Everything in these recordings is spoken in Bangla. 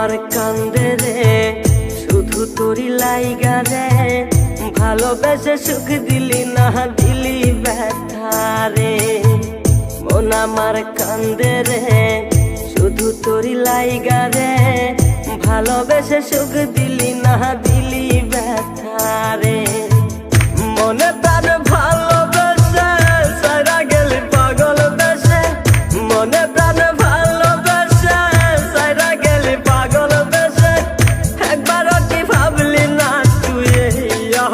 আমার কান্দে রে শুধু তোরি লাইগা রে, ভালোবেসে সুখ দিলি না দিলি ব্যথা রে। মন আমার কান্দে রে শুধু তোরি লাইগা রে, ভালোবেসে সুখ দিলি না দিলি ব্যথা রে। মনে প্রাণ ভালোবেসে সারা গেলি পাগল বেশে, মনে প্রাণ ভালোবেসে সারা গেলি পাগল বেশে, একবারও কি ভাবলি না তুই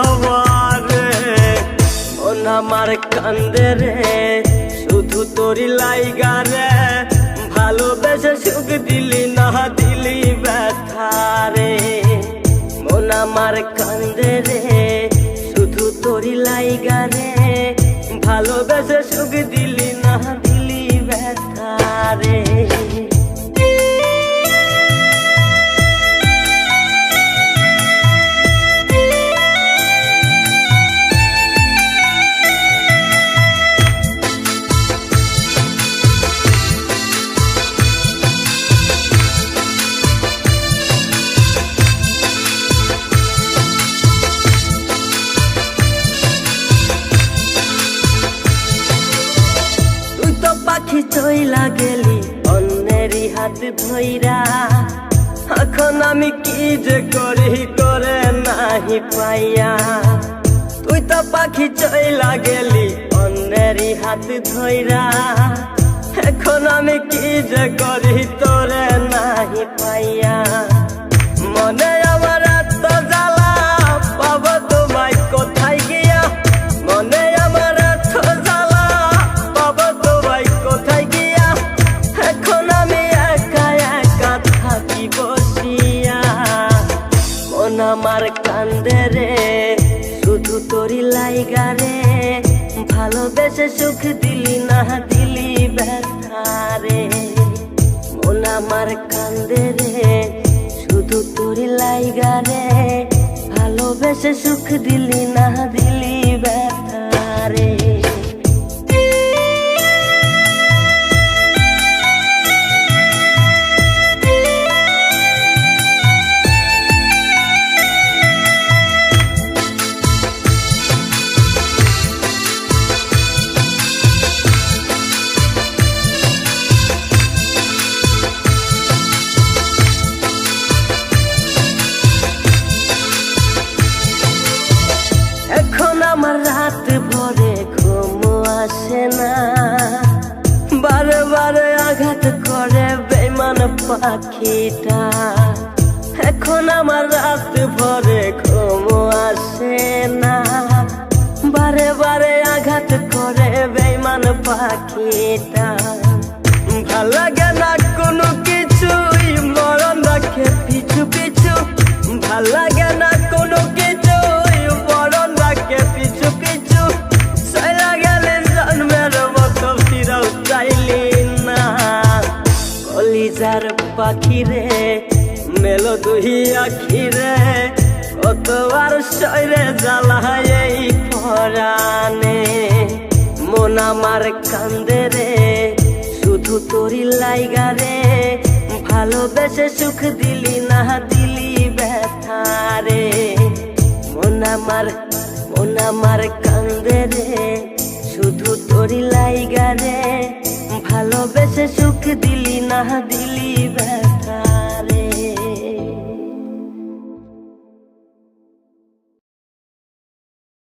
আমার রে। মন আমার কান্দে রে শুধু তোরি লাইগা রে, ভালোবেসে সুখ দিলি না দিলি ব্যথা রে। মন আমার কান্দে রে শুধু তোরি লাইগা রে, ভালোবেসে সুখ দিলি না দিলি ব্যথা রে। পাখি চইলা গেলি অন্যেরই হাত ধইরা, এখন আমি কি যে করি করে নাহি পাইয়া। তুই তো পাখি চইলা গেলি অন্যেরই হাত ধইরা, এখন আমি কি যে করি তোরে নাহি পাইয়া। মনে আমার এত জ্বালা পাবো তোমায় কোথায় গিয়া, মনে আমার এত জ্বালা পাবো তোমায় কোথায় গিয়া, এখন আমি একা একা থাকি বসিয়া। মন আমার কান্দে রে শুধু তোরি লাইগা রে, ভালোবেসে সুখ দিলি না দিলি ব্যথা রে। মন আমার কান্দে রে শুধু তোরি লাইগা রে, ভালোবেসে সুখ দিলি না দিলি ব্যথা রে। এখন আমার রাত ভরে ঘুম আসে না, বারে বারে আঘাত করে বেঈমান পাখিটা। এখন আমার রাত ভরে ঘুম আসে না, বারে বারে আঘাত করে বেঈমান পাখিটা। ভাল লাগে না কোনো কিছুই মরণ রাখে পিছু পিছু, ভাল লাগে না কোনো কিছুই মরণ রাখে পিছু পিছু। চইলা গেলে জন্মের মতো ফিরাও চাইলি না, কলিজার পাখি রে মেলো দুই আখি রে, কতবার সইরে জ্বালায় এই পরাণে। মন আমার কান্দে রে শুধু তোরি লাইগা রে, ভালোবেসে সুখ দিলি না দিলি ব্যথা রে। মন আমার কান্দে রে শুধু তোরি লাইগা রে, ভালোবেসে সুখ দিলি না দিলি ব্যথা।